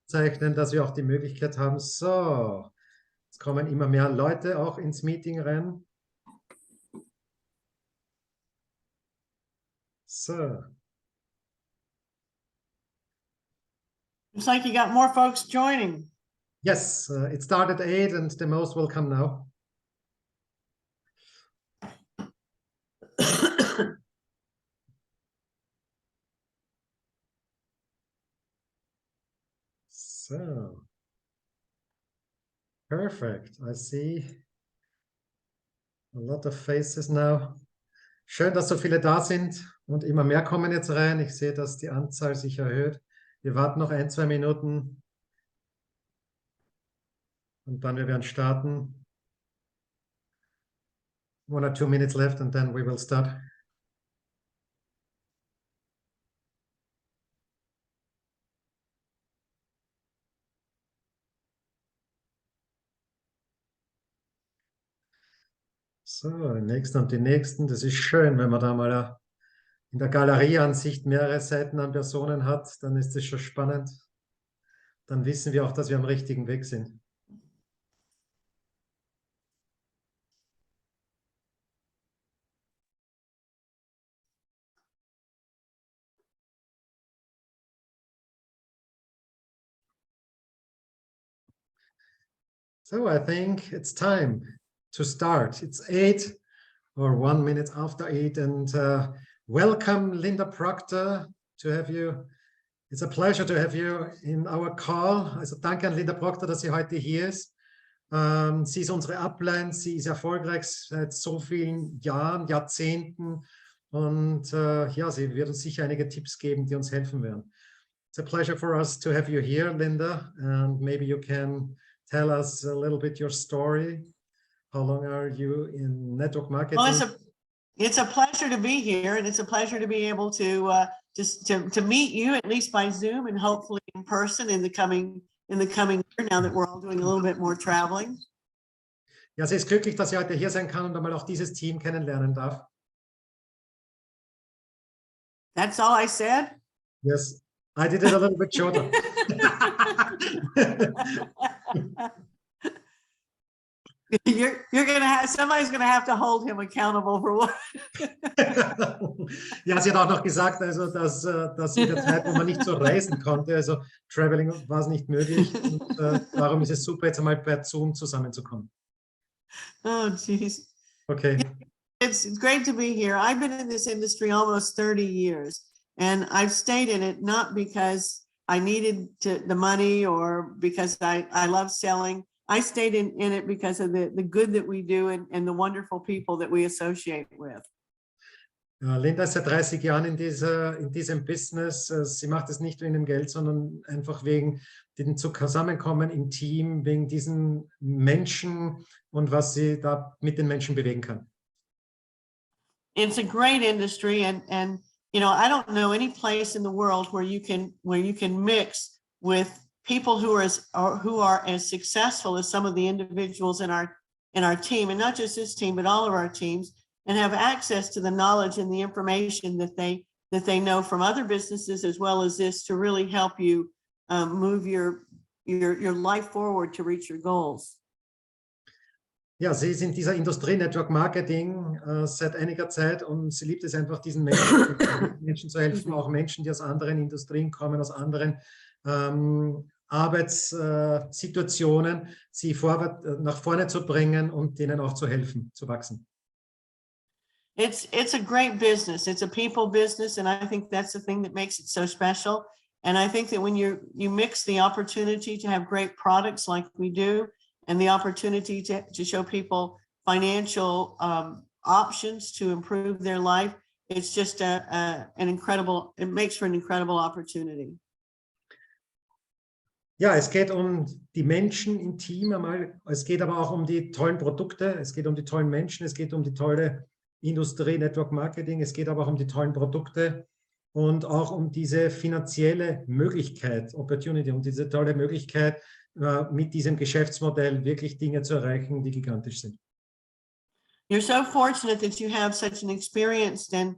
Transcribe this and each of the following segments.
zeichnen, dass wir auch die Möglichkeit haben. So, jetzt kommen immer mehr Leute auch ins Meeting rein. So. Looks like you got more folks joining. Yes, it started at 8 and the most will come now. So, perfect. I see a lot of faces now. Schön, dass so viele da sind und immer mehr kommen jetzt rein. Ich sehe, dass die Anzahl sich erhöht. Wir warten noch 1, 2 Minuten und dann wir werden starten. 1 or 2 minutes left and then we will start. So, die nächsten und die nächsten. Das ist schön, wenn man da mal in der Galerieansicht mehrere Seiten an Personen hat, dann ist das schon spannend. Dann wissen wir auch, dass wir am richtigen Weg sind. So I think it's time to start. It's 8 or 1 minute after 8 and welcome Linda Proctor to have you. It's a pleasure to have you in our call. Also danke an Linda Proctor, dass sie heute hier ist. Sie ist unsere Upline, sie ist erfolgreich seit so vielen Jahren, Jahrzehnten und ja, sie wird uns sicher einige Tipps geben, die uns helfen werden. It's a pleasure for us to have you here, Linda, and maybe you can tell us a little bit your story. How long are you in network marketing? Well, it's a pleasure to be here, and it's a pleasure to be able to just to meet you, at least by Zoom and hopefully in person in the coming year, now that we're all doing a little bit more traveling. Ja, sie ist glücklich, dass sie heute hier sein kann und einmal auch dieses Team kennenlernen darf. That's all I said? Yes, I did it a little bit shorter. You're gonna have, somebody's gonna have to hold him accountable for what. Ja, sie hat auch noch gesagt, also, dass in der Zeit, wo man nicht so reisen konnte, also Traveling war es nicht möglich und darum ist es super, jetzt einmal per Zoom zusammenzukommen. Oh, geez. Okay. It's great to be here. I've been in this industry almost 30 years, and I've stayed in it not because I needed the money or because I love selling. I stayed in it because of the good that we do and the wonderful people that we associate with. Linda ist seit 30 Jahren in diesem Business. Sie macht es nicht wegen dem Geld, sondern einfach wegen dem Zusammenkommen im Team, wegen diesen Menschen und was sie da mit den Menschen bewegen kann. It's a great industry, and you know, I don't know any place in the world where you can mix with people who are as successful as some of the individuals in our team, and not just this team, but all of our teams, and have access to the knowledge and the information that they know from other businesses as well as this to really help you move your life forward to reach your goals. Ja, sie ist in dieser Industrie Network Marketing seit einiger Zeit und sie liebt es einfach, diesen Menschen zu helfen, auch Menschen, die aus anderen Industrien kommen, aus anderen Arbeitssituationen, sie nach vorne zu bringen und denen auch zu helfen, zu wachsen. It's a great business. It's a people business, and I think that's the thing that makes it so special. And I think that when you mix the opportunity to have great products like we do, and the opportunity to show people financial options to improve their life, it's just it makes for an incredible opportunity. Ja, es geht um die Menschen im Team einmal, es geht aber auch um die tollen Produkte, es geht um die tollen Menschen, es geht um die tolle Industrie, Network Marketing, es geht aber auch um die tollen Produkte und auch um diese finanzielle Möglichkeit, Opportunity, um diese tolle Möglichkeit, mit diesem Geschäftsmodell wirklich Dinge zu erreichen, die gigantisch sind. You're so fortunate that you have such an experienced and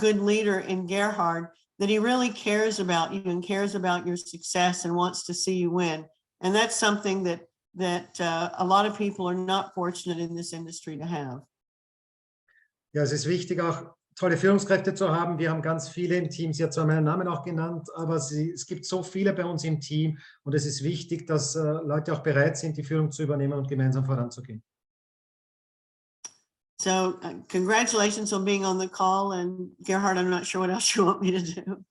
good leader in Gerhard that he really cares about you and cares about your success and wants to see you win. And that's something that a lot of people are not fortunate in this industry to have. Ja, es ist wichtig, auch tolle Führungskräfte zu haben. Wir haben ganz viele im Team. Sie hat zwar meinen Namen auch genannt, aber es gibt so viele bei uns im Team. Und es ist wichtig, dass Leute auch bereit sind, die Führung zu übernehmen und gemeinsam voranzugehen. So congratulations on being on the call. And Gerhard, I'm not sure what else you want me to do.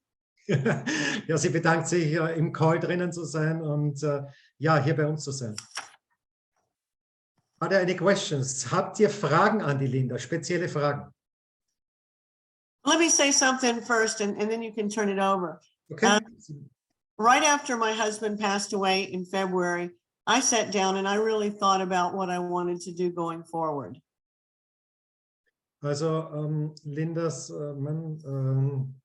Ja, sie bedankt sich, im Call drinnen zu sein und ja, hier bei uns zu sein. Are there any questions? Habt ihr Fragen an die Linda, spezielle Fragen? Let me say something first, and then you can turn it over. Okay. Right after my husband passed away in February, I sat down and I really thought about what I wanted to do going forward. Also Lindas Mann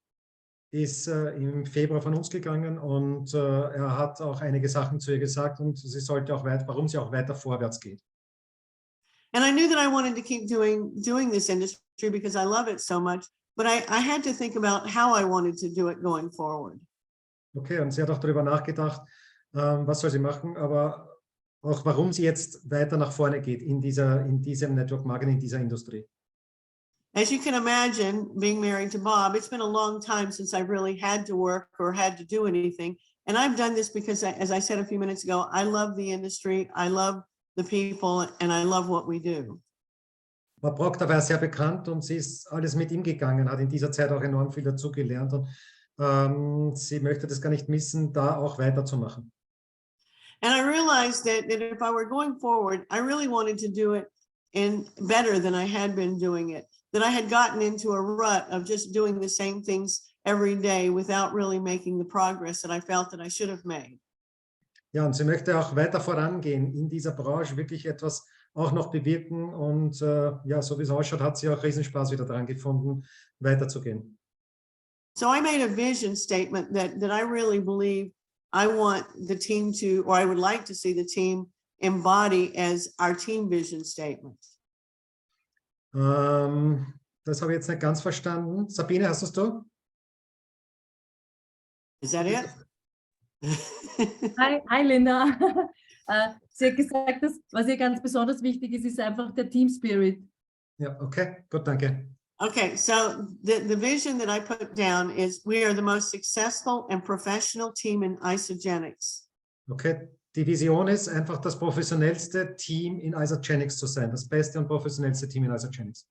ist im Februar von uns gegangen und er hat auch einige Sachen zu ihr gesagt und sie sollte auch warum sie auch weiter vorwärts geht. And I knew that I wanted to keep doing this industry because I love it so much, but I had to think about how I wanted to do it going forward. Okay, und sie hat auch darüber nachgedacht, was soll sie machen, aber auch warum sie jetzt weiter nach vorne geht in diesem Network Marketing, in dieser Industrie. As you can imagine, being married to Bob, it's been a long time since I really had to work or had to do anything. And I've done this because, as I said a few minutes ago, I love the industry, I love the people, and I love what we do. Aber Proctor war sehr bekannt und sie ist alles mit ihm gegangen, hat in dieser Zeit auch enorm viel dazugelernt und sie möchte das gar nicht missen, da auch weiterzumachen. And I realized that if I were going forward, I really wanted to do it better than I had been doing it. That I had gotten into a rut of just doing the same things every day without really making the progress that I felt that I should have made. Ja, und sie möchte auch weiter vorangehen in dieser Branche, wirklich etwas auch noch bewirken und ja, so wie es ausschaut, hat sie auch Riesenspaß wieder daran gefunden, weiterzugehen. So I made a vision statement that I really believe I want the team to, or I would like to see the team embody as our team vision statement. Das habe ich jetzt nicht ganz verstanden. Sabine, hast du? Is that it? Hi Linda. Sie hat gesagt, dass, was ihr ganz besonders wichtig ist, ist einfach der Team Spirit. Ja, okay, gut, danke. Okay, so the vision that I put down is we are the most successful and professional team in isogenics. Okay, die Vision ist einfach das professionellste Team in Isogenics zu sein, das beste und professionellste Team in Isogenics.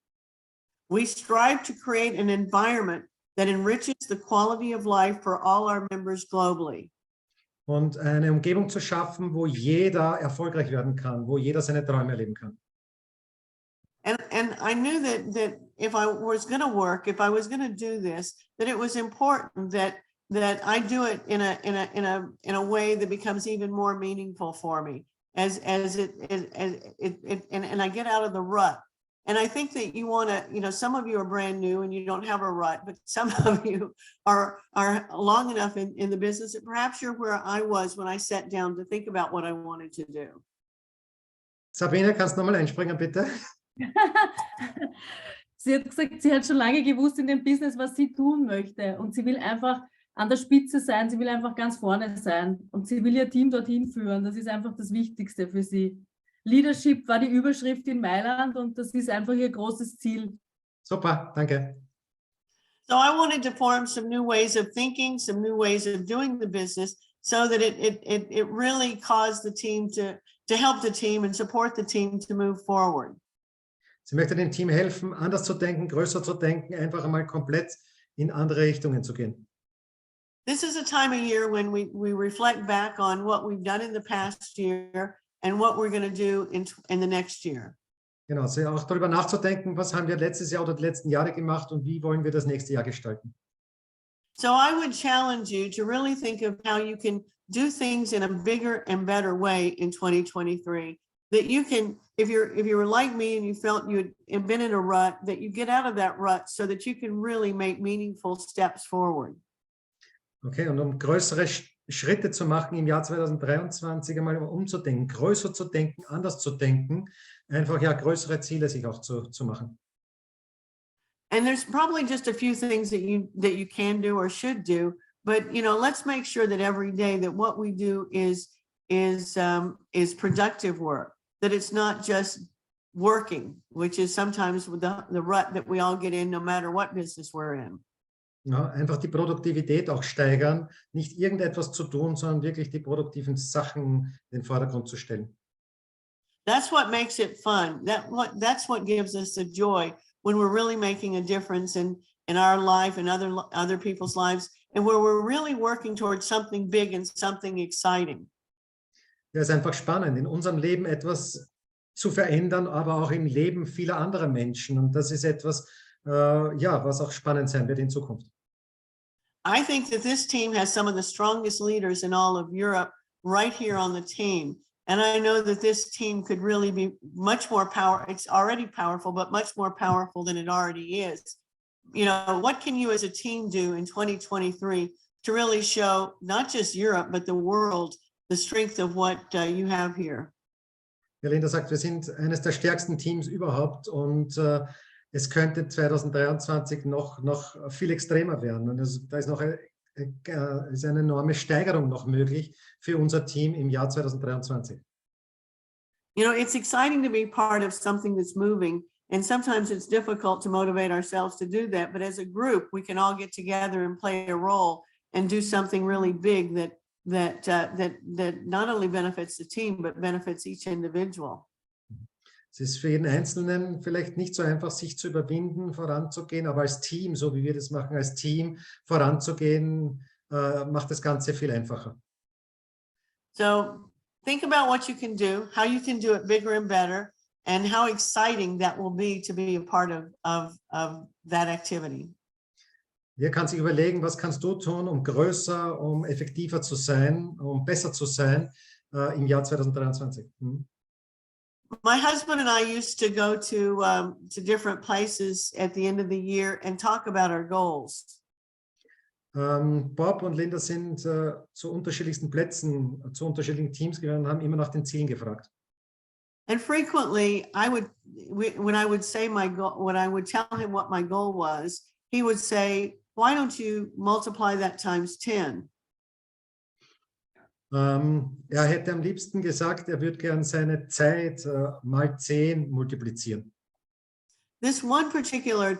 We strive to create an environment that enriches the quality of life for all our members globally. Und eine Umgebung zu schaffen, wo jeder erfolgreich werden kann, wo jeder seine Träume erleben kann. And I knew that if I was going to work, if I was going to do this, that it was important that I do it in a way that becomes even more meaningful for me as I get out of the rut. And I think that you want to, you know, some of you are brand new and you don't have a rut, but some of you are long enough in the business that perhaps you're where I was when I sat down to think about what I wanted to do. Sabine, kannst du nochmal einspringen, bitte? Sie hat gesagt, sie hat schon lange gewusst in dem Business, was sie tun möchte. Und sie will einfach an der Spitze sein, sie will einfach ganz vorne sein. Und sie will ihr Team dorthin führen. Das ist einfach das Wichtigste für sie. Leadership war die Überschrift in Mailand und das ist einfach ihr großes Ziel. Super, danke. So I wanted to form some new ways of thinking, some new ways of doing the business so that it really caused the team to help the team and support the team to move forward. Sie möchte dem Team helfen, anders zu denken, größer zu denken, einfach einmal komplett in andere Richtungen zu gehen. This is a time of year when we reflect back on what we've done in the past year and what we're going to do in the next year. Genau, auch darüber nachzudenken, was haben wir letztes Jahr oder die letzten Jahre gemacht und wie wollen wir das nächste Jahr gestalten. So I would challenge you to really think of how you can do things in a bigger and better way in 2023. That you can, if you were like me and you felt you had been in a rut, that you get out of that rut so that you can really make meaningful steps forward. Okay, und um größere Schritte zu machen im Jahr 2023, einmal umzudenken, größer zu denken, anders zu denken, einfach ja größere Ziele sich auch zu machen. And there's probably just a few things that you can do or should do, but let's make sure that every day that what we do is productive work, that it's not just working, which is sometimes with the rut that we all get in, no matter what business we're in. Ja, einfach die Produktivität auch steigern, nicht irgendetwas zu tun, sondern wirklich die produktiven Sachen in den Vordergrund zu stellen. That's what makes it fun. That's what gives us the joy when we're really making a difference in our life and other people's lives, and where we're really working towards something big and something exciting. Ja, es ist einfach spannend, in unserem Leben etwas zu verändern, aber auch im Leben vieler anderer Menschen. Und das ist etwas, ja, was auch spannend sein wird in Zukunft. I think that this team has some of the strongest leaders in all of Europe right here on the team. And I know that this team could really be much more it's already powerful, but much more powerful than it already is. What can you as a team do in 2023 to really show not just Europe, but the world, the strength of what you have here? Ja, Linda sagt, wir sind eines der stärksten Teams überhaupt und es könnte 2023 noch viel extremer werden. Und da ist ist eine enorme Steigerung noch möglich für unser Team im Jahr 2023. It's exciting to be part of something that's moving, and sometimes it's difficult to motivate ourselves to do that. But as a group, we can all get together and play a role and do something really big that not only benefits the team, but benefits each individual. Es ist für jeden Einzelnen vielleicht nicht so einfach, sich zu überwinden, voranzugehen, aber als Team, so wie wir das machen, als Team voranzugehen, macht das Ganze viel einfacher. So think about what you can do, how you can do it bigger and better, and how exciting that will be to be a part of that activity. Jeder kann sich überlegen, was kannst du tun, um größer, um effektiver zu sein, um besser zu sein im Jahr 2023. My husband and I used to go to different places at the end of the year and talk about our goals. Bob und Linda sind zu unterschiedlichsten Plätzen, zu unterschiedlichen Teams gegangen und haben immer nach den Zielen gefragt. And frequently, when I would say my goal, when I would tell him what my goal was, he would say, "Why don't you multiply that times 10?" Er hätte am liebsten gesagt, er würde gern seine Zeit mal 10 multiplizieren. This one particular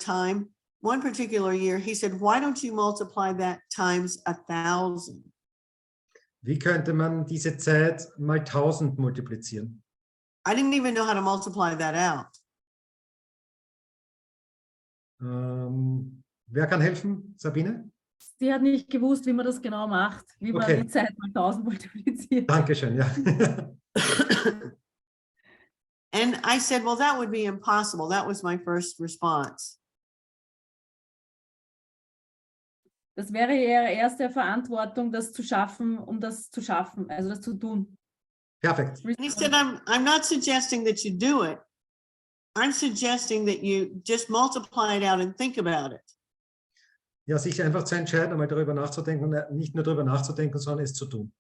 year, he said, "Why don't you multiply that times 1,000?" Wie könnte man diese Zeit mal 1000 multiplizieren? I didn't even know how to multiply that out. Wer kann helfen? Sabine? Sie hat nicht gewusst, wie man das genau macht, wie man die Zeit mal 1000 multipliziert. Dankeschön, ja. And I said, well, that would be impossible. That was my first response. Das wäre ihre erste Verantwortung, das zu schaffen, also das zu tun. Perfekt. And he said, I'm not suggesting that you do it. I'm suggesting that you just multiply it out and think about it. Ja, sich einfach zu entscheiden, einmal darüber nachzudenken und nicht nur darüber nachzudenken, sondern es zu tun.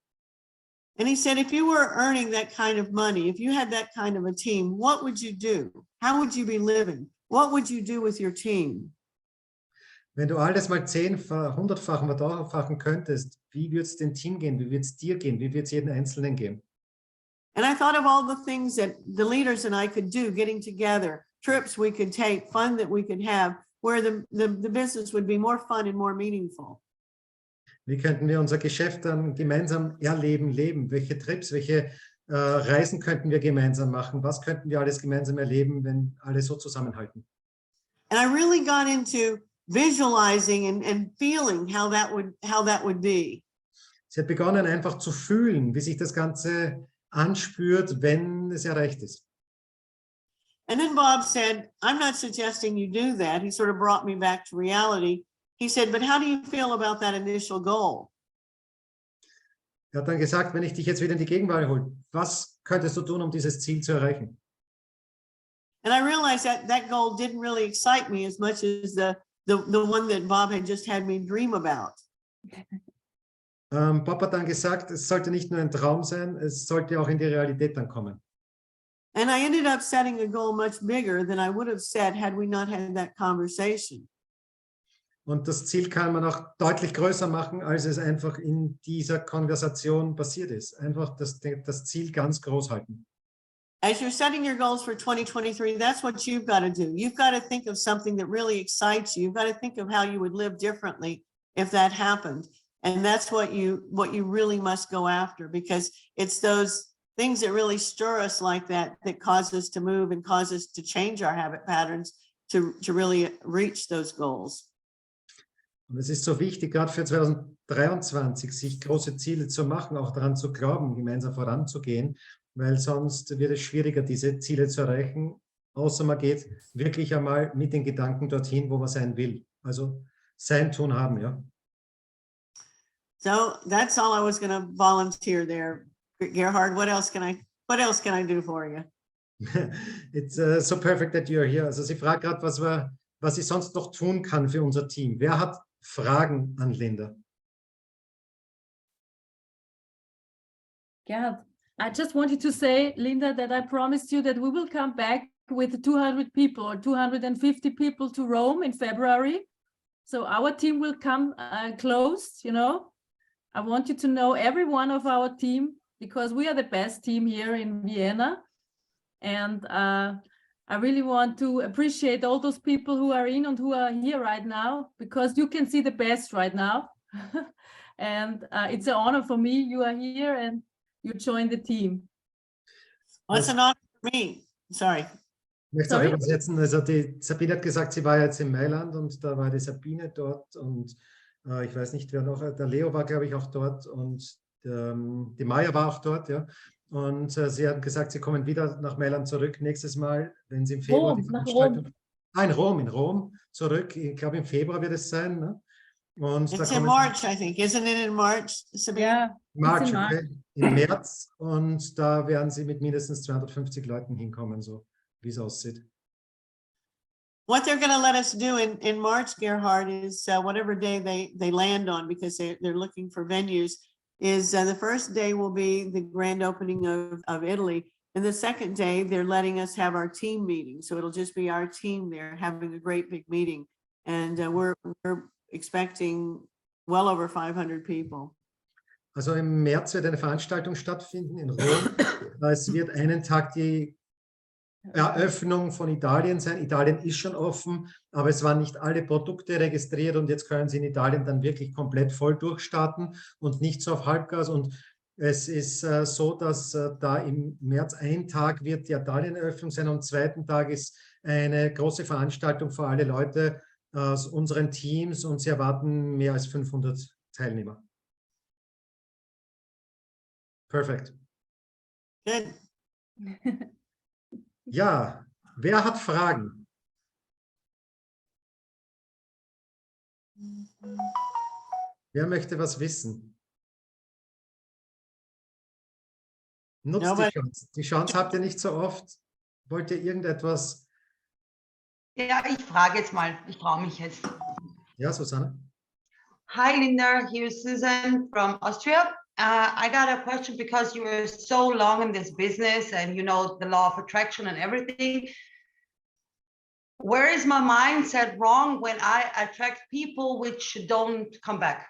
And he said, if you were earning that kind of money, if you had that kind of a team, what would you do? How would you be living? What would you do with your team? Wenn du alles mal 100-fachen, vertausendfachen könntest, wie würde es dem Team gehen? Wie würde es dir gehen? Wie würde es jedem Einzelnen gehen? And I thought of all the things that the leaders and I could do, getting together, trips we could take, fun that we could have, where the business would be more fun and more meaningful. Wie könnten wir unser Geschäft dann gemeinsam leben? Welche Trips, welche Reisen könnten wir gemeinsam machen? Was könnten wir alles gemeinsam erleben, wenn alle so zusammenhalten? And I really got into visualizing and feeling how that would be. Sie hat begonnen, einfach zu fühlen, wie sich das Ganze anspürt, wenn es erreicht ist. And then Bob said, I'm not suggesting you do that. He sort of brought me back to reality. He said, but how do you feel about that initial goal? Er hat dann gesagt, wenn ich dich jetzt wieder in die Gegenwart hole, was könntest du tun, um dieses Ziel zu erreichen? And I realized that goal didn't really excite me as much as the one that Bob had just had me dream about. Bob hat dann gesagt, es sollte nicht nur ein Traum sein, es sollte auch in die Realität dann kommen. And I ended up setting a goal much bigger than I would have set had we not had that conversation. Und das Ziel kann man auch deutlich größer machen, als es einfach in dieser Konversation passiert ist. Einfach das Ziel ganz groß halten. As you're setting your goals for 2023, that's what you've got to do. You've got to think of something that really excites you. You've got to think of how you would live differently if that happened. And that's what you really must go after, because it's those things that really stir us like that cause us to move and cause us to change our habit patterns to really reach those goals. Und es ist so wichtig, gerade für 2023, sich große Ziele zu machen, auch daran zu glauben, gemeinsam voranzugehen, weil sonst wird es schwieriger, diese Ziele zu erreichen, außer man geht wirklich einmal mit den Gedanken dorthin, wo man sein will. Also sein, tun, haben, ja. So that's all I was going to volunteer there, Gerhard. What else can I do for you? It's so perfect that you're here. Also sie fragt gerade, was ich sonst noch tun kann für unser Team. Wer hat Fragen an Linda? Gerhard, I just wanted to say, Linda, that I promised you that we will come back with 200 people or 250 people to Rome in February. So our team will come close, you know. I want you to know every one of our team, because we are the best team here in Vienna. And I really want to appreciate all those people who are in and who are here right now, because you can see the best right now. And it's an honor for me. You are here and you join the team. Well, it's an honor for me. Sorry. Ich möchte es auch übersetzen. Also die Sabine hat gesagt, sie war jetzt in Mailand und da war die Sabine dort und ich weiß nicht, wer noch, der Leo war, glaube ich, auch dort und die Maya war auch dort, ja. Und sie haben gesagt, sie kommen wieder nach Mailand zurück nächstes Mal, wenn sie im Februar die Veranstaltung... in Rom zurück. Ich glaube, im Februar wird es sein. Ne? Und It's in March, I think. Isn't it in March, Sabine? Yeah, March, okay. Im März. Und da werden sie mit mindestens 250 Leuten hinkommen, so wie es aussieht. What they're going to let us do in March, Gerhard, is whatever day they land on, because they're looking for venues, is the first day will be the grand opening of Italy. And the second day, they're letting us have our team meeting. So it'll just be our team there having a great big meeting. And we're expecting well over 500 people. Also im März wird eine Veranstaltung stattfinden in Rom. Es wird einen Tag die Eröffnung von Italien sein. Italien ist schon offen, aber es waren nicht alle Produkte registriert und jetzt können sie in Italien dann wirklich komplett voll durchstarten und nicht so auf Halbgas. Und es ist so, dass da im März ein Tag wird die Italien-Eröffnung sein und am zweiten Tag ist eine große Veranstaltung für alle Leute aus unseren Teams und sie erwarten mehr als 500 Teilnehmer. Perfekt. Good. Ja, wer hat Fragen? Wer möchte was wissen? Nutzt die Chance. Die Chance habt ihr nicht so oft. Wollt ihr irgendetwas? Ja, ich frage jetzt mal. Ich traue mich jetzt. Ja, Susanne? Hi, Linda. Here's Susan from Austria. I got a question because you were so long in this business and you know the law of attraction and everything. Where is my mindset wrong when I attract people which don't come back?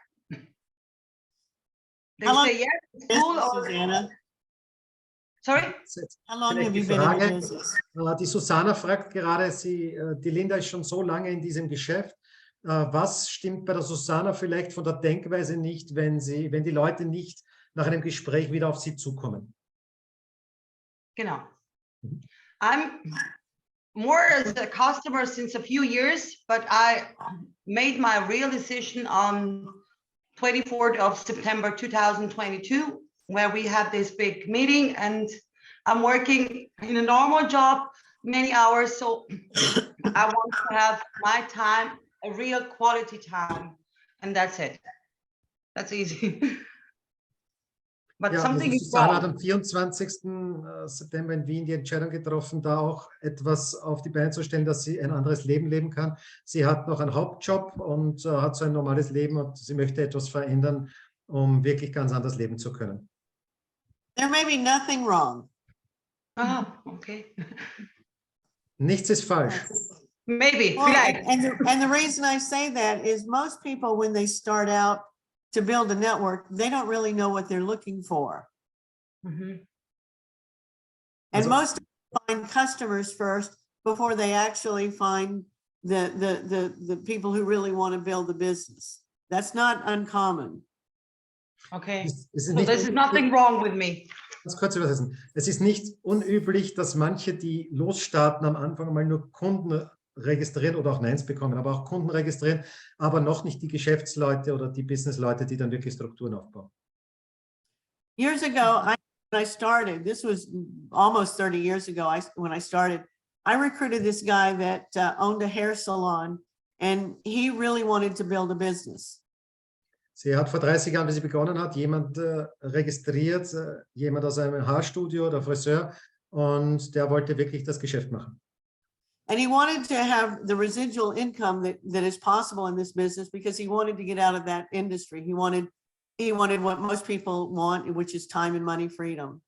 They say yes, it's cool or... Susanna? Sorry? How long have you been in the business? Die Susanna fragt gerade, die Linda ist schon so lange in diesem Geschäft. Was stimmt bei der Susanna vielleicht von der Denkweise nicht, wenn die Leute nicht nach einem Gespräch wieder auf sie zukommen? Genau. I'm more as a customer since a few years, but I made my real decision on 24th of September 2022, where we had this big meeting, and I'm working in a normal job, many hours, so I want to have my time, a real quality time, and that's it. That's easy. But ja, something is Susanna hat wrong. am 24. September in Wien die Entscheidung getroffen, da auch etwas auf die Beine zu stellen, dass sie ein anderes Leben leben kann. Sie hat noch einen Hauptjob und hat so ein normales Leben und sie möchte etwas verändern, um wirklich ganz anders leben zu können. There may be nothing wrong. Ah, okay. Nichts ist falsch. Maybe, Well, vielleicht. and the reason I say that is most people, when they start out to build a network, they don't really know what they're looking for. Mhm. And Also- most people find customers first before they actually find the people who really want to build the business. That's not uncommon. Okay. Es ist So nicht this is unüblich- nothing wrong with me. Ganz kurz übersetzen. Es ist nicht unüblich, dass manche, die losstarten, am Anfang mal nur Kunden registrieren oder auch Neins bekommen, aber auch Kunden registrieren, aber noch nicht die Geschäftsleute oder die Businessleute, die dann wirklich Strukturen aufbauen. Years ago, when I started, this was almost 30 years ago, when I started, I recruited this guy that owned a hair salon, and he really wanted to build a business. Sie hat vor 30 Jahren, wie sie begonnen hat, jemand registriert, jemand aus einem Haarstudio oder Friseur, und der wollte wirklich das Geschäft machen. And he wanted to have the residual income that is possible in this business because he wanted to get out of that industry. He wanted what most people want, which is time and money freedom.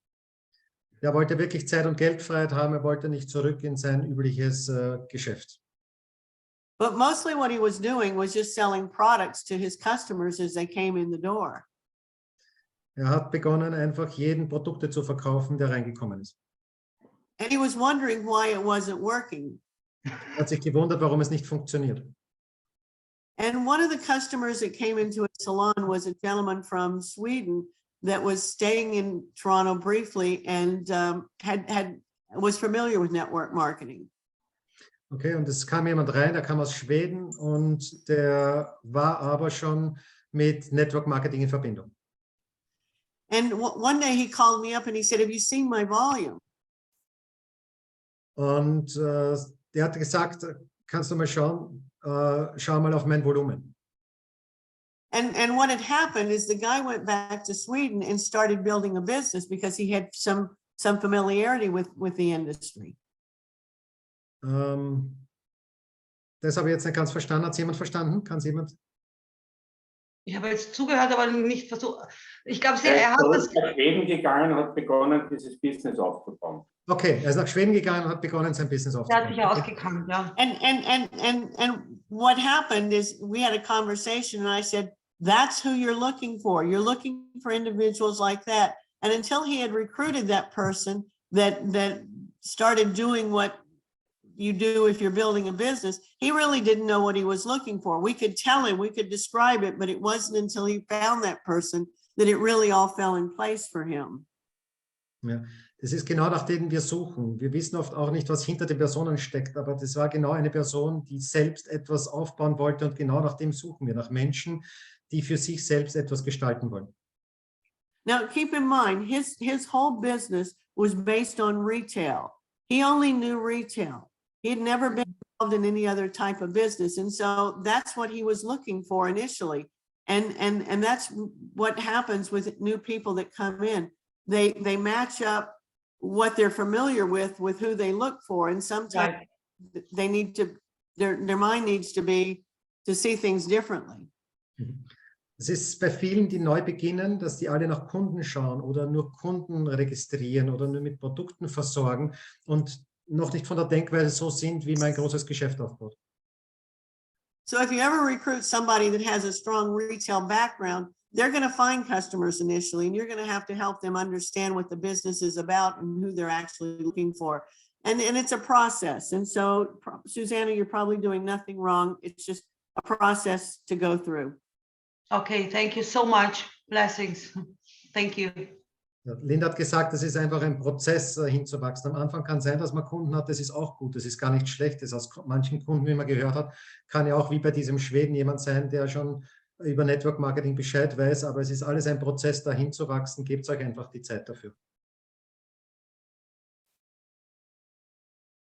Er wollte wirklich Zeit- und Geldfreiheit haben, er wollte nicht zurück in sein übliches Geschäft. But mostly what he was doing was just selling products to his customers as they came in the door. Er hat begonnen, einfach jeden Produkte zu verkaufen, der reingekommen ist. And he was wondering why it wasn't working. Er hat sich gewundert, warum es nicht funktioniert. And one of the customers that came into his salon was a gentleman from Sweden that was staying in Toronto briefly and was familiar with network marketing. Okay, und es kam jemand rein, der kam aus Schweden und der war aber schon mit Network Marketing in Verbindung. And one day he called me up and he said, "Have you seen my volume?" Und der hat gesagt, kannst du mal schauen, schau mal auf mein Volumen. And what had happened is the guy went back to Sweden and started building a business because he had some familiarity with the industry. Das habe ich jetzt nicht ganz verstanden. Hat es jemand verstanden? Kann es jemand? Ich habe jetzt zugehört, aber nicht versucht. Ich glaube, Er er hat das. ist nach Schweden gegangen und hat begonnen, dieses Business aufzubauen. Okay, er ist nach Schweden gegangen und hat begonnen, sein Business Er aufzubauen. hat sich ausgekannt, ja. And what happened is we had a conversation and I said, "That's who you're looking for. You're looking for individuals like that." And until he had recruited that person that started doing what you do if you're building a business, he really didn't know what he was looking for. We could tell him, we could describe it, but it wasn't until he found that person that it really all fell in place for him. Ja, das ist genau, nach denen wir suchen. Wir wissen oft auch nicht, was hinter den Personen steckt, aber das war genau eine Person, die selbst etwas aufbauen wollte, und genau nach dem suchen wir, nach Menschen, die für sich selbst etwas gestalten wollen. Now, keep in mind, his whole business was based on retail. He only knew retail. He had never been involved in any other type of business. And so that's what he was looking for initially. And that's what happens with new people that come in. They match up what they're familiar with who they look for. And sometimes Right. they need to, their mind needs to be to see things differently. Es ist bei vielen, die neu beginnen, dass die alle nach Kunden schauen oder nur Kunden registrieren oder nur mit Produkten versorgen und noch nicht von der Denkweise so sind, wie mein großes Geschäft aufbaut. So if you ever recruit somebody that has a strong retail background, they're going to find customers initially, and you're going to have to help them understand what the business is about and who they're actually looking for. And it's a process. And so, Susanna, you're probably doing nothing wrong. It's just a process to go through. Okay, thank you so much. Blessings. Thank you. Ja, Linda hat gesagt, das ist einfach ein Prozess, hinzuwachsen. Am Anfang kann sein, dass man Kunden hat, das ist auch gut, das ist gar nicht schlecht. Das aus manchen Kunden, wie man gehört hat, kann ja auch wie bei diesem Schweden jemand sein, der schon über Network Marketing Bescheid weiß, aber es ist alles ein Prozess, da hinzuwachsen. Gebt euch einfach die Zeit dafür.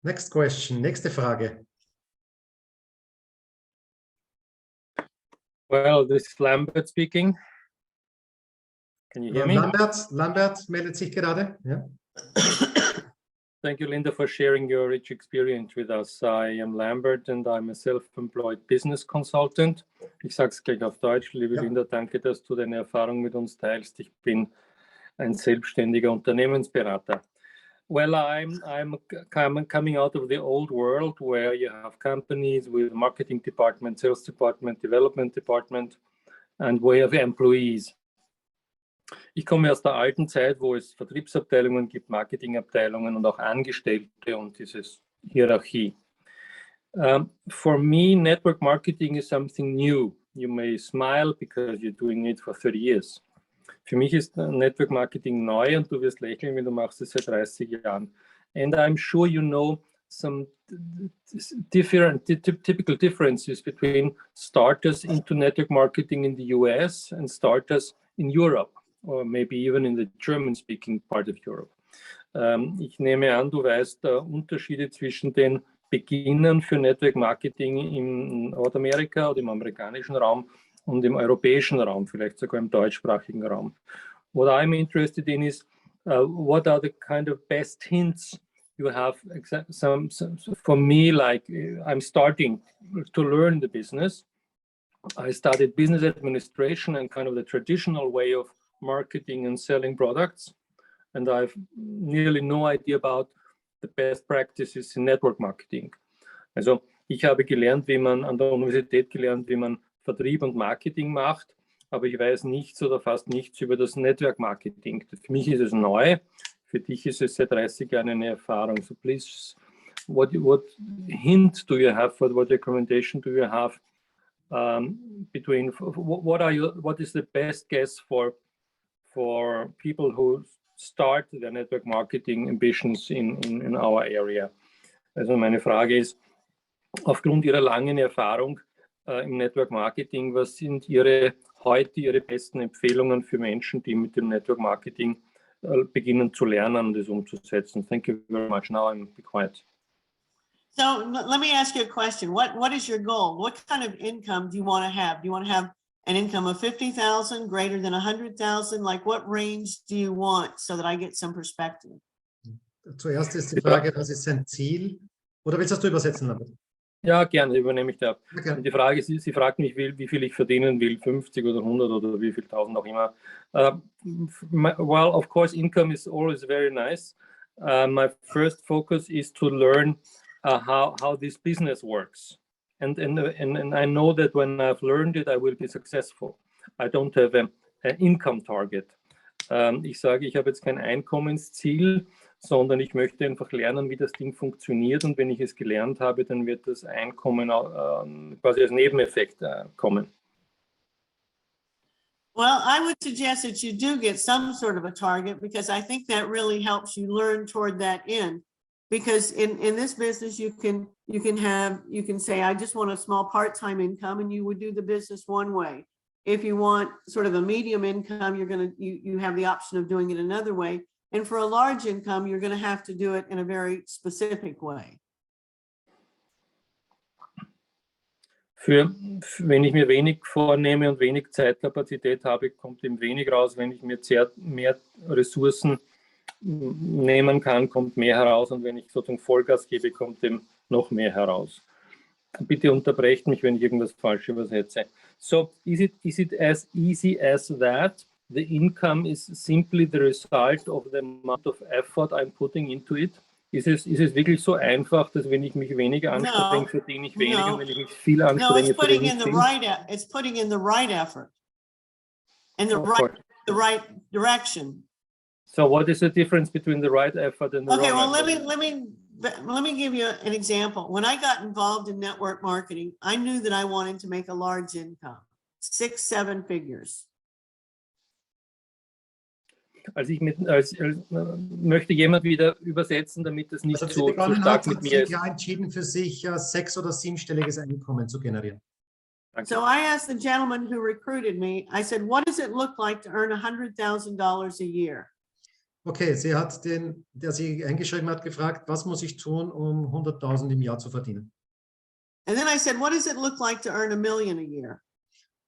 Next question, nächste Frage. Well, this is Lambert speaking. Can you hear me? Lambert meldet sich gerade. Ja. Thank you, Linda, for sharing your rich experience with us. I am Lambert and I'm a self-employed business consultant. Ich sage es gleich auf Deutsch. Liebe Linda, danke, dass du deine Erfahrung mit uns teilst. Ich bin ein selbstständiger Unternehmensberater. Well, I'm coming out of the old world where you have companies with marketing department, sales department, development department, and where you have employees. Ich komme aus der alten Zeit, wo es Vertriebsabteilungen gibt, Marketingabteilungen und auch Angestellte und dieses Hierarchie. For me, network marketing is something new. You may smile because you're doing it for 30 years. Für mich ist Network Marketing neu und du wirst lächeln, wenn du machst es seit 30 Jahren. And I'm sure you know some typical differences between starters into network marketing in the US and starters in Europe, or maybe even in the German-speaking part of Europe. Ich nehme an, du weißt Unterschiede zwischen den Beginnern für Network Marketing in Nordamerika oder im amerikanischen Raum und im europäischen Raum, vielleicht sogar im deutschsprachigen Raum. What I'm interested in is what are the kind of best hints you have for me, like I'm starting to learn the business. I studied business administration and kind of the traditional way of marketing and selling products. And I've nearly no idea about the best practices in network marketing. Also ich habe gelernt, wie man an der Universität gelernt, wie man Vertrieb und Marketing macht, aber ich weiß nichts oder fast nichts über das Network Marketing. Für mich ist es neu, für dich ist es seit 30 Jahren eine Erfahrung. So please, what hint do you have, what recommendation do you have between, what is the best guess for people who start their network marketing ambitions in our area? Also meine Frage ist, aufgrund Ihrer langen Erfahrung im Network Marketing, was sind heute Ihre besten Empfehlungen für Menschen, die mit dem Network Marketing beginnen zu lernen und es umzusetzen? Thank you very much. Now I'm be quiet. So let me ask you a question. What is your goal? What kind of income do you want to have? Do you want to have an income of 50,000, greater than 100,000? Like what range do you want so that I get some perspective? Zuerst ist die Frage, was ist sein Ziel? Oder willst du übersetzen, Lambert? Ja, gerne, übernehme ich da. Okay. Und die Frage ist, sie fragt mich, wie viel ich verdienen will, 50 oder 100 oder wie viel tausend auch immer. Well, of course, income is always very nice. My first focus is to learn how this business works. And I know that when I've learned it, I will be successful. I don't have an income target. Ich sage, ich habe jetzt kein Einkommensziel, sondern ich möchte einfach lernen, wie das Ding funktioniert. Und wenn ich es gelernt habe, dann wird das Einkommen quasi als Nebeneffekt kommen. Well, I would suggest that you do get some sort of a target, because I think that really helps you learn toward that end. Because in this business, you can say, I just want a small part-time income, and you would do the business one way. If you want sort of a medium income, you have the option of doing it another way. And for a large income, you're going to have to do it in a very specific way. Wenn ich mir wenig vornehme und wenig Zeitkapazität habe, kommt eben wenig raus. Wenn ich mir mehr Ressourcen nehmen kann, kommt mehr heraus. Und wenn ich sozusagen Vollgas gebe, kommt eben noch mehr heraus. Bitte unterbrecht mich, wenn ich irgendwas falsch übersetze. So, is it as easy as that? The income is simply the result of the amount of effort I'm putting into it? Ist es wirklich so einfach, dass wenn ich mich weniger anstrenge, verdiene ich weniger, und wenn ich mich viel anstrenge, verdiene ich viel? It's putting in the right effort and the right direction. So what is the difference between the right effort and the wrong effort? Okay, well, let me give you an example. When I got involved in network marketing, I knew that I wanted to make a large income, 6-7 figures. Möchte jemand wieder übersetzen, damit es nicht so stark mit mir ist. Ja, entschieden für sich 6- oder 7-stelliges Einkommen zu generieren. Danke. So I asked the gentleman who recruited me, I said, what does it look like to earn $100,000 a year? Okay, sie hat der sie eingeschrieben hat, gefragt, was muss ich tun, um 100.000 im Jahr zu verdienen? And then I said, what does it look like to earn $1 million a year?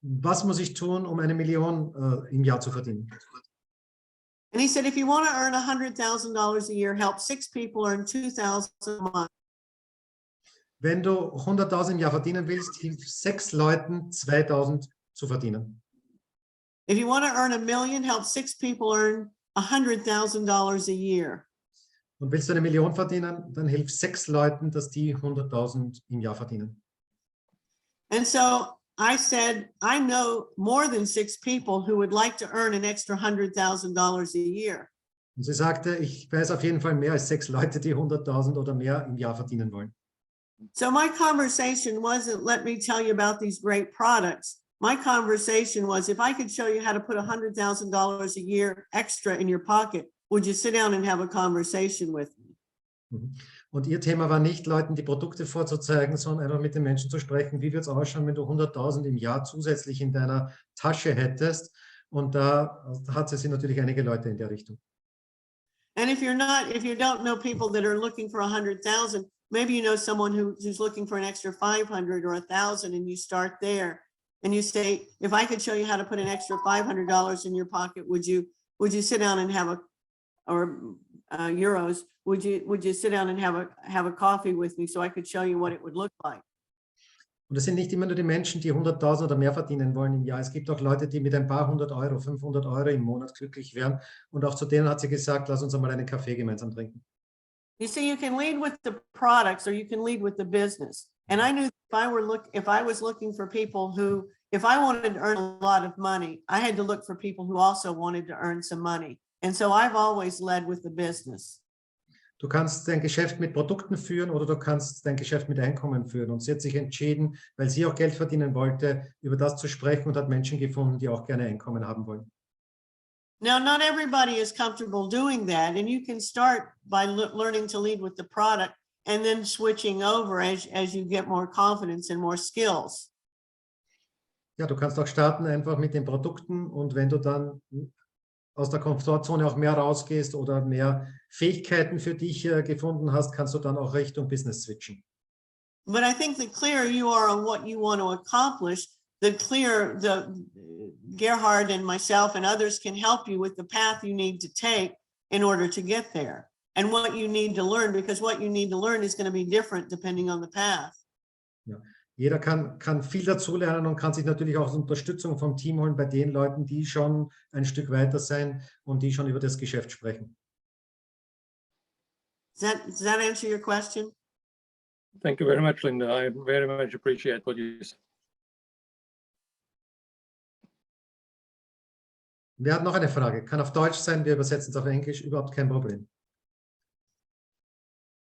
Was muss ich tun, um 1 Million im Jahr zu verdienen? And he said, if you want to earn $100,000 a year, help 6 people earn $2,000 a month. Wenn du 100.000 im Jahr verdienen willst, hilf 6 Leuten 2.000 zu verdienen. If you want to earn $1 million, help 6 people earn $100,000 a year. Und willst du 1 Million verdienen, dann hilf 6 Leuten, dass die 100.000 im Jahr verdienen. And so I said, I know more than 6 people who would like to earn an extra $100,000 a year. Und sie sagte, ich weiß auf jeden Fall mehr als 6 Leute, die 100.000 oder mehr im Jahr verdienen wollen. So my conversation wasn't, let me tell you about these great products. My conversation was, if I could show you how to put $100,000 a year extra in your pocket, would you sit down and have a conversation with me? Und ihr Thema war nicht, Leuten die Produkte vorzuzeigen, sondern einfach mit den Menschen zu sprechen, wie wird es ausschauen, wenn du 100.000 im Jahr zusätzlich in deiner Tasche hättest. Und da hat sie natürlich einige Leute in der Richtung. And if you don't know people that are looking for 100,000, maybe you know someone who's looking for an extra 500 or 1,000, and you start there. And you say, if I could show you how to put an extra $500 in your pocket, would you sit down and have euros? Would you sit down and have a coffee with me so I could show you what it would look like? Und es sind nicht immer nur die Menschen, die 100.000 oder mehr verdienen wollen im Jahr. Es gibt auch Leute, die mit ein paar 100 Euro, 500 Euro im Monat glücklich wären. Und auch zu denen hat sie gesagt, lass uns einmal einen Kaffee gemeinsam trinken. You see, you can lead with the products or you can lead with the business. And I knew if I was looking for people who, if I wanted to earn a lot of money, I had to look for people who also wanted to earn some money. And so I've always led with the business. Du kannst dein Geschäft mit Produkten führen oder du kannst dein Geschäft mit Einkommen führen. Und sie hat sich entschieden, weil sie auch Geld verdienen wollte, über das zu sprechen und hat Menschen gefunden, die auch gerne Einkommen haben wollen. Now, not everybody is comfortable doing that. And you can start by learning to lead with the product and then switching over as you get more confidence and more skills. Ja, du kannst auch starten einfach mit den Produkten und wenn du dann aus der Komfortzone auch mehr rausgehst oder mehr Fähigkeiten für dich gefunden hast, kannst du dann auch Richtung Business switchen. But I think the clearer you are on what you want to accomplish, the Gerhard and myself and others can help you with the path you need to take in order to get there and what you need to learn, because what you need to learn is going to be different depending on the path. Ja. Jeder kann viel dazulernen und kann sich natürlich auch Unterstützung vom Team holen bei den Leuten, die schon ein Stück weiter sind und die schon über das Geschäft sprechen. Does that answer your question? Thank you very much, Linda. I very much appreciate what you said. Wer hat noch eine Frage? Kann auf Deutsch sein, wir übersetzen es auf Englisch, überhaupt kein Problem.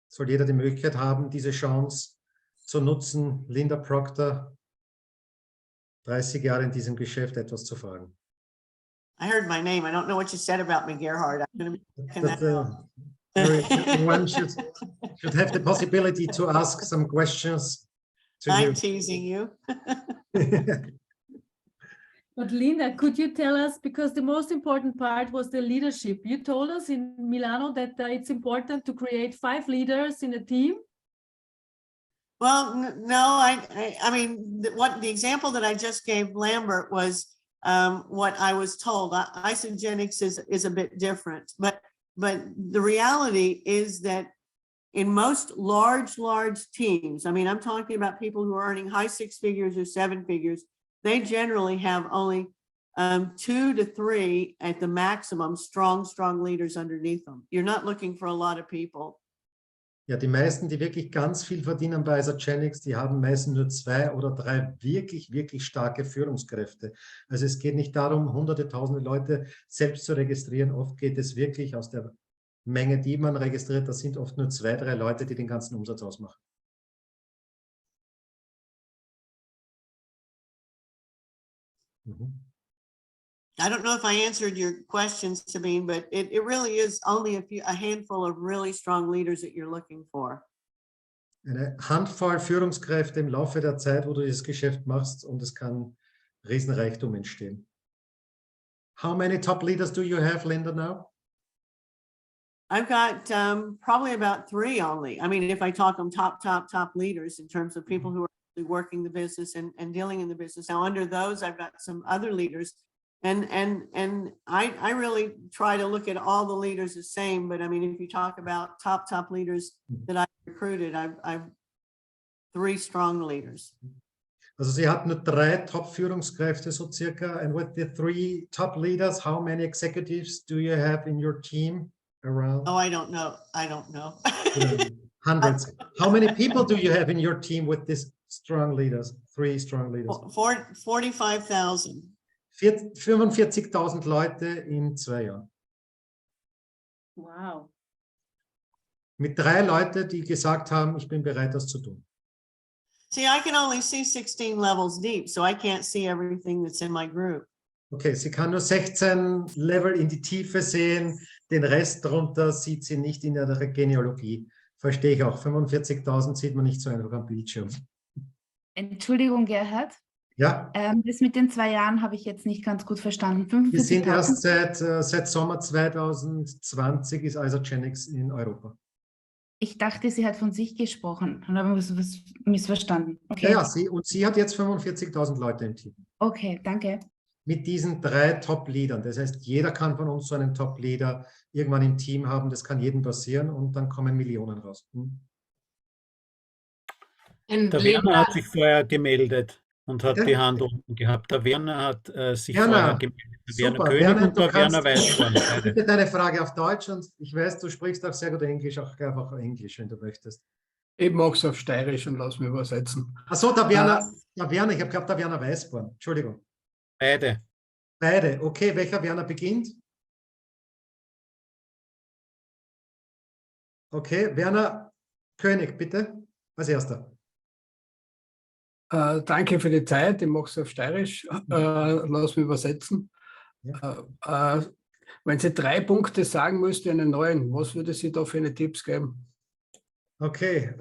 Soll jeder die Möglichkeit haben, diese Chance zu nutzen, Linda Proctor, 30 Jahre in diesem Geschäft, etwas zu fragen. I heard my name. I don't know what you said about me, Gerhard. I'm going to One should have the possibility to ask some questions to I'm you. teasing you. But Linda, could you tell us, because the most important part was the leadership. You told us in Milano that it's important to create 5 leaders in a team. Well, no, I mean, the example that I just gave Lambert was what I was told. Isogenics is a bit different, but the reality is that in most large teams, I mean, I'm talking about people who are earning high 6 figures or 7 figures, they generally have only 2 to 3 at the maximum strong leaders underneath them. You're not looking for a lot of people. Ja, die meisten, die wirklich ganz viel verdienen bei Isogenics, die haben meistens nur 2 oder 3 wirklich starke Führungskräfte. Also es geht nicht darum, hunderte, tausende Leute selbst zu registrieren. Oft geht es wirklich aus der Menge, die man registriert, das sind oft nur 2, 3 Leute, die den ganzen Umsatz ausmachen. I don't know if I answered your questions, Sabine, but it really is only a handful of really strong leaders that you're looking for. Eine Handvoll Führungskräfte im Laufe der Zeit, wo du dieses Geschäft machst, und es kann Riesenreichtum entstehen. How many top leaders do you have, Linda, now? I've got probably about 3 only. I mean, if I talk them top leaders in terms of people who are actually working the business and dealing in the business. Now, under those, I've got some other leaders. And I really try to look at all the leaders the same. But I mean, if you talk about top leaders that I've recruited, I've 3 strong leaders. Also sie hat nur 3 Top-Führungskräfte, so circa. And with the 3 top leaders, how many executives do you have in your team? around? Oh, I don't know. I don't know. Hundreds. How many people do you have in your team with these strong leaders? 3 strong leaders. 45,000. 45.000 Leute in 2 Jahren. Wow. Mit 3 Leuten, die gesagt haben, ich bin bereit, das zu tun. See, I can only see 16 levels deep, so I can't see everything that's in my group. Okay, sie kann nur 16 Level in die Tiefe sehen, den Rest drunter sieht sie nicht in der Genealogie. Verstehe ich auch, 45.000 sieht man nicht so einfach am Bildschirm. Entschuldigung, Gerhard. Ja, Das mit den 2 Jahren habe ich jetzt nicht ganz gut verstanden. wir sind 45.000. erst seit Sommer 2020 ist Isagenix in Europa. Ich dachte, sie hat von sich gesprochen und habe was missverstanden. Okay, Ja, sie hat jetzt 45.000 Leute im Team. okay, danke. Mit diesen 3 Top-Leadern. Das heißt, jeder kann von uns so einen Top-Leader irgendwann im Team haben. Das kann jedem passieren und dann kommen Millionen raus. Der Werner hat sich vorher gemeldet und hat Bitte? die Hand unten gehabt. Der Werner hat sich Werner, vorher gemeldet. Der Werner super. König Werner, und der Werner Weißborn. Bitte deine Frage auf Deutsch und ich weiß, du sprichst auch sehr gut Englisch, auch einfach Englisch, wenn du möchtest. Ich mache es auf Steirisch und lass mich übersetzen. Achso, der Werner, ich habe geglaubt, der Werner Weißborn. Entschuldigung. Beide. Beide. Okay, welcher Werner beginnt? Okay, Werner König, bitte, als erster. Danke für die Zeit. Ich mache es auf Steirisch. Lass mich übersetzen. Ja. Wenn Sie 3 Punkte sagen müsste, einen neuen, was würde Sie da für eine Tipps geben? Okay.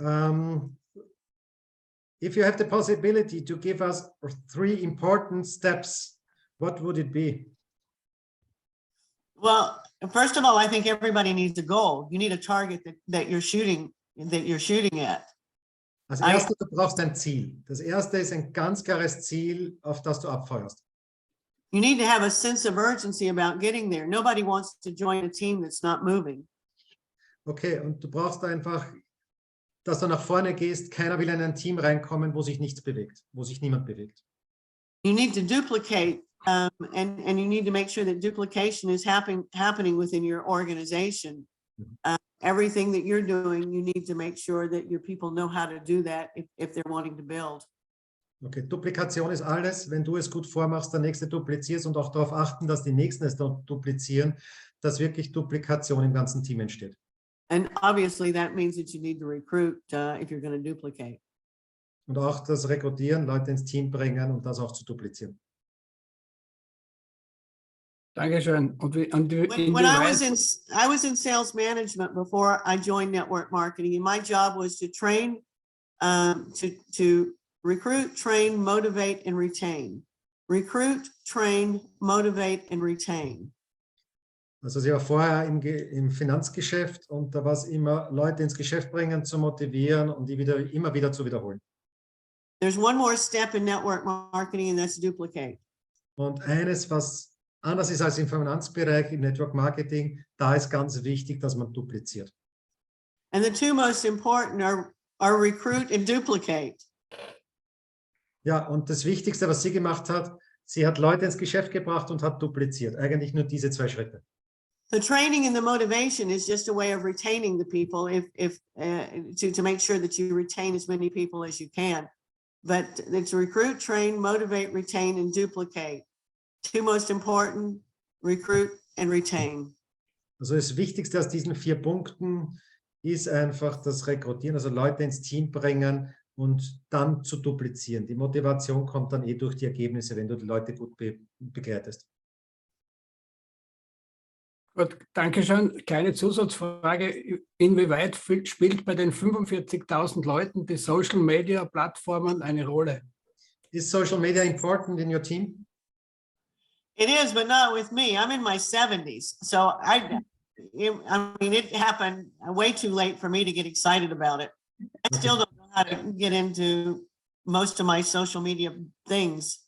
If you have the possibility to give us 3 important steps, what would it be? Well, first of all, I think everybody needs a goal. You need a target that you're shooting at. Als erstes, du brauchst ein Ziel. Das erste ist ein ganz klares Ziel, auf das du abfeuerst. You need to have a sense of urgency about getting there. Nobody wants to join a team that's not moving. Okay, und du brauchst einfach, dass du nach vorne gehst. Keiner will in ein Team reinkommen, wo sich nichts bewegt, wo sich niemand bewegt. You need to duplicate, and you need to make sure that duplication is happening within your organization. Everything that you're doing, you need to make sure that your people know how to do that if they're wanting to build. Okay, Duplikation ist alles. Wenn du es gut vormachst, der Nächste duplizierst und auch darauf achten, dass die Nächsten es duplizieren, dass wirklich Duplikation im ganzen Team entsteht. And obviously that means that you need to recruit if you're going to duplicate. Und auch das Rekrutieren, Leute ins Team bringen und das auch zu duplizieren. Dankeschön. Und When I was in sales management before I joined network marketing, and my job was to train, to recruit, train, motivate, and retain. Recruit, train, motivate, and retain. Also sie war vorher im Finanzgeschäft und da war es immer, Leute ins Geschäft bringen, zu motivieren und die immer wieder zu wiederholen. There's one more step in network marketing and that's duplicate. Und eines, was anders ist als im Finanzbereich, im Network Marketing, da ist ganz wichtig, dass man dupliziert. And the 2 most important are recruit and duplicate. Ja, und das Wichtigste, was sie gemacht hat, sie hat Leute ins Geschäft gebracht und hat dupliziert. Eigentlich nur diese 2 Schritte. The training and the motivation is just a way of retaining the people to make sure that you retain as many people as you can. But it's recruit, train, motivate, retain, and duplicate. 2 most important, recruit and retain. Also das Wichtigste aus diesen 4 Punkten ist einfach das Rekrutieren, also Leute ins Team bringen und dann zu duplizieren. Die Motivation kommt dann durch die Ergebnisse, wenn du die Leute gut begleitest. Gut, danke schön. Kleine Zusatzfrage. Inwieweit spielt bei den 45.000 Leuten die Social Media Plattformen eine Rolle? Is social media important in your team? It is, but not with me. I'm in my 70s. So I mean, it happened way too late for me to get excited about it. I still don't know how to get into most of my social media things.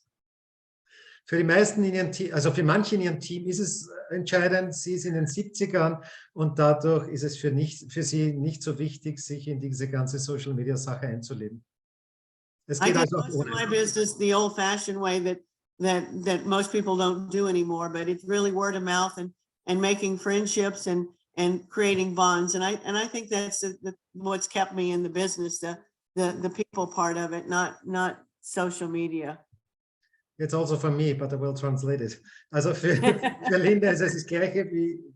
Für die meisten in ihrem Team, also für manche in ihrem Team ist es entscheidend, sie ist in den 70ern und dadurch ist es für sie nicht so wichtig, sich in diese ganze Social Media Sache einzuleben. Es geht also auch ohne. My business the old-fashioned way that most people don't do anymore, but it's really word of mouth and making friendships and and creating bonds. And I think that's what's kept me in the business, the people part of it, not social media. It's also for me, but I will translate it. Also für Linda ist es das Gleiche,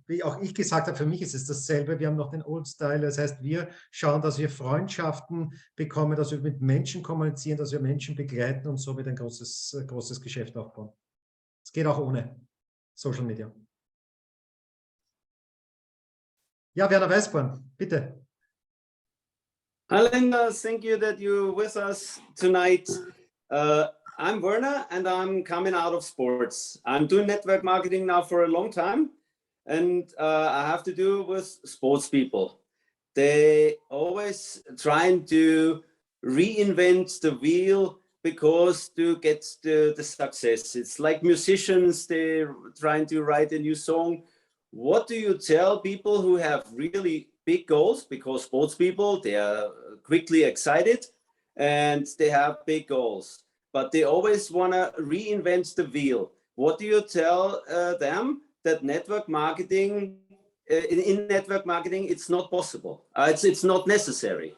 wie auch ich gesagt habe, für mich ist es dasselbe. Wir haben noch den Old Style, das heißt, wir schauen, dass wir Freundschaften bekommen, dass wir mit Menschen kommunizieren, dass wir Menschen begleiten und somit ein großes Geschäft aufbauen. Es geht auch ohne Social Media. Ja, Werner Weißborn, bitte. Hi, Linda. Thank you that you're with us tonight. I'm Werner, and I'm coming out of sports. I'm doing network marketing now for a long time, and I have to do with sports people. They always trying to reinvent the wheel because to get the success. It's like musicians, they're trying to write a new song. What do you tell people who have really big goals? Because sports people, they are quickly excited and they have big goals, but they always want to reinvent the wheel. What do you tell them that network marketing, in network marketing, it's not possible? It's not necessary.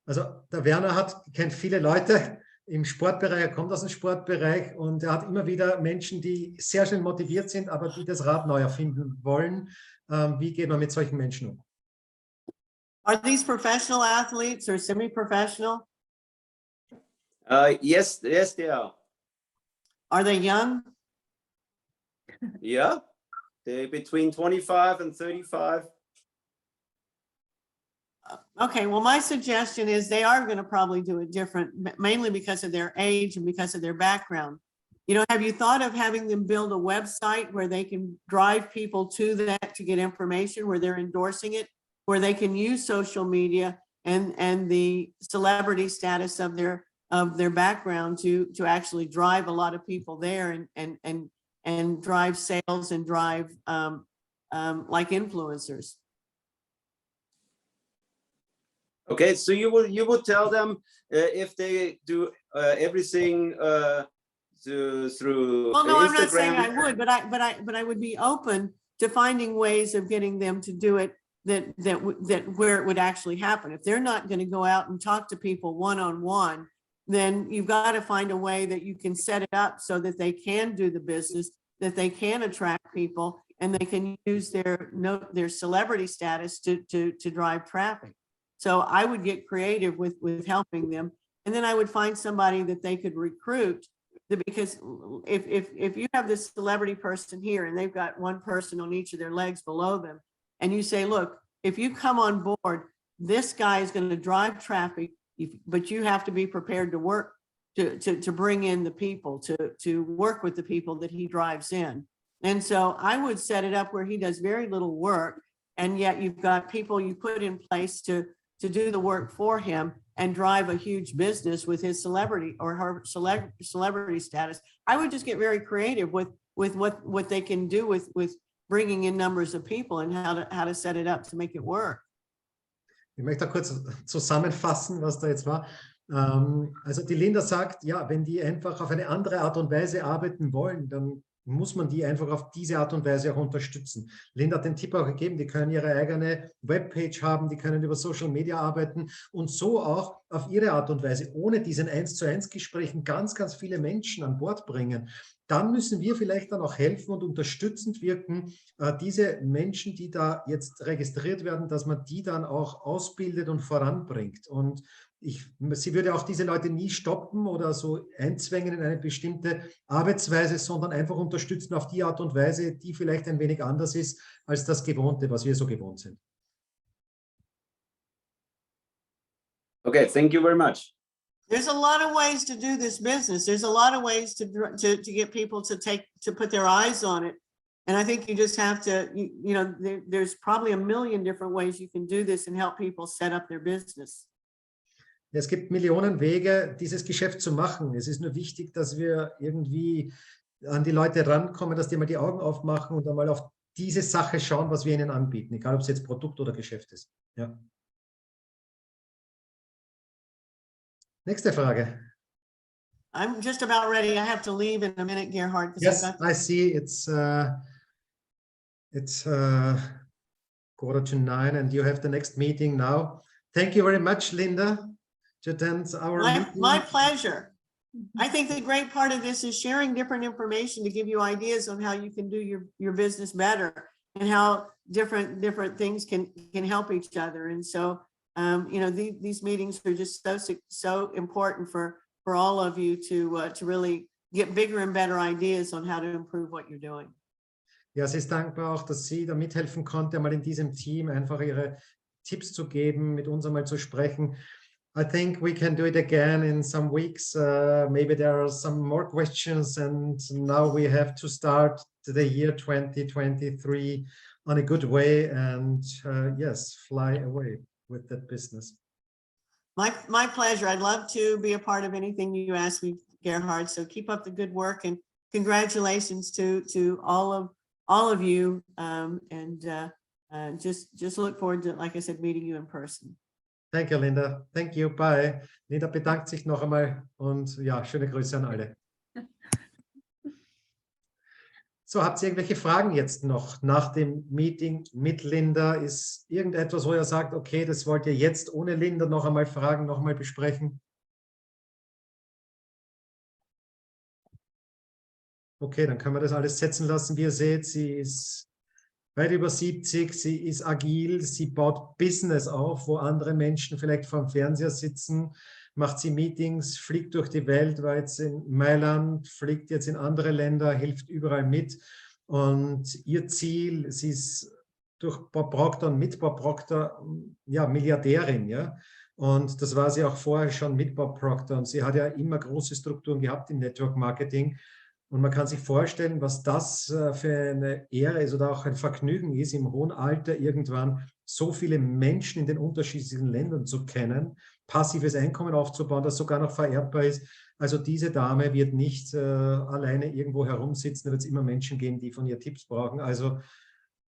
Also der Werner kennt viele Leute im Sportbereich, er kommt aus dem Sportbereich und er hat immer wieder Menschen, die sehr schnell motiviert sind, aber die das Rad neu erfinden wollen. Wie geht man mit solchen Menschen um? Are these professional athletes or semi-professional? Yes, they are. Are they young? Yeah, they're between 25 and 35. Okay, well, my suggestion is they are going to probably do it different, mainly because of their age and because of their background. You know, have you thought of having them build a website where they can drive people to that to get information, where they're endorsing it, where they can use social media and the celebrity status of their background to actually drive a lot of people there and drive sales and drive like influencers? Okay, so you would tell them if they do everything through Well, no, Instagram. I'm not saying I would, but I would be open to finding ways of getting them to do it that where it would actually happen. If they're not going to go out and talk to people one-on-one, then you've got to find a way that you can set it up so that they can do the business, that they can attract people, and they can use their celebrity status to drive traffic. So I would get creative with helping them. And then I would find somebody that they could recruit, because if you have this celebrity person here and they've got one person on each of their legs below them, and you say, look, if you come on board, this guy is going to drive traffic, but you have to be prepared to work to bring in the people, to work with the people that he drives in. And so I would set it up where he does very little work, and yet you've got people you put in place to do the work for him and drive a huge business with his celebrity or her celebrity status. I would just get very creative with what they can do with bringing in numbers of people and how to set it up to make it work. Ich möchte da kurz zusammenfassen, was da jetzt war. Also die Linda sagt, ja, wenn die einfach auf eine andere Art und Weise arbeiten wollen, dann muss man die einfach auf diese Art und Weise auch unterstützen. Linda hat den Tipp auch gegeben, die können ihre eigene Webpage haben, die können über Social Media arbeiten und so auch auf ihre Art und Weise, ohne diesen 1:1 Gesprächen ganz, ganz viele Menschen an Bord bringen. Dann müssen wir vielleicht dann auch helfen und unterstützend wirken, diese Menschen, die da jetzt registriert werden, dass man die dann auch ausbildet und voranbringt. Und sie würde auch diese Leute nie stoppen oder so einzwängen in eine bestimmte Arbeitsweise, sondern einfach unterstützen auf die Art und Weise, die vielleicht ein wenig anders ist als das Gewohnte, was wir so gewohnt sind. Okay, thank you very much. There's a lot of ways to do this business. There's a lot of ways to get people to put their eyes on it. And I think you just have to, there's probably a million different ways you can do this and help people set up their business. Es gibt Millionen Wege, dieses Geschäft zu machen. Es ist nur wichtig, dass wir irgendwie an die Leute rankommen, dass die mal die Augen aufmachen und einmal auf diese Sache schauen, was wir ihnen anbieten, egal ob es jetzt Produkt oder Geschäft ist. Ja. Nächste Frage. I'm just about ready. I have to leave in a minute, Gerhard. Yes, I see. 8:45, and you have the next meeting now. Thank you very much, Linda, to attend our meeting. My pleasure. I think the great part of this is sharing different information to give you ideas on how you can do your business better and how different things can help each other. And so, you know, these meetings are just so important for all of you to really get bigger and better ideas on how to improve what you're doing. Ja, sie ist dankbar auch, dass sie da mithelfen konnte, mal in diesem Team einfach ihre Tipps zu geben, mit uns einmal zu sprechen. I think we can do it again in some weeks. Maybe there are some more questions, and now we have to start the year 2023 on a good way and yes, fly away with that business. My pleasure. I'd love to be a part of anything you ask me, Gerhard. So keep up the good work, and congratulations to all of you. Just look forward to, like I said, meeting you in person. Thank you, Linda. Thank you. Bye. Linda bedankt sich noch einmal und ja, schöne Grüße an alle. So, habt ihr irgendwelche Fragen jetzt noch nach dem Meeting mit Linda? Ist irgendetwas, wo ihr sagt, okay, das wollt ihr jetzt ohne Linda noch einmal fragen, noch einmal besprechen? Okay, dann können wir das alles setzen lassen. Wie ihr seht, sie ist weit über 70, sie ist agil, sie baut Business auf, wo andere Menschen vielleicht vor dem Fernseher sitzen, macht sie Meetings, fliegt durch die Welt, war jetzt in Mailand, fliegt jetzt in andere Länder, hilft überall mit. Und ihr Ziel, sie ist durch Bob Proctor und mit Bob Proctor, ja, Milliardärin, ja. Und das war sie auch vorher schon mit Bob Proctor. Und sie hat ja immer große Strukturen gehabt im Network Marketing. Und man kann sich vorstellen, was das für eine Ehre ist oder auch ein Vergnügen ist, im hohen Alter irgendwann so viele Menschen in den unterschiedlichen Ländern zu kennen, passives Einkommen aufzubauen, das sogar noch vererbbar ist. Also diese Dame wird nicht alleine irgendwo herumsitzen, da wird es immer Menschen geben, die von ihr Tipps brauchen. Also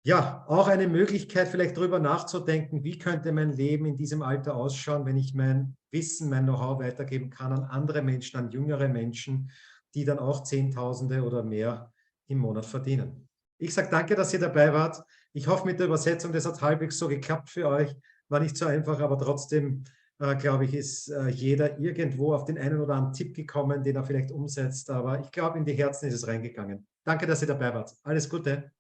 ja, auch eine Möglichkeit, vielleicht darüber nachzudenken, wie könnte mein Leben in diesem Alter ausschauen, wenn ich mein Wissen, mein Know-how weitergeben kann an andere Menschen, an jüngere Menschen, die dann auch Zehntausende oder mehr im Monat verdienen. Ich sage danke, dass ihr dabei wart. Ich hoffe, mit der Übersetzung, das hat halbwegs so geklappt für euch. War nicht so einfach, aber trotzdem, glaube ich, ist jeder irgendwo auf den einen oder anderen Tipp gekommen, den er vielleicht umsetzt. Aber ich glaube, in die Herzen ist es reingegangen. Danke, dass ihr dabei wart. Alles Gute.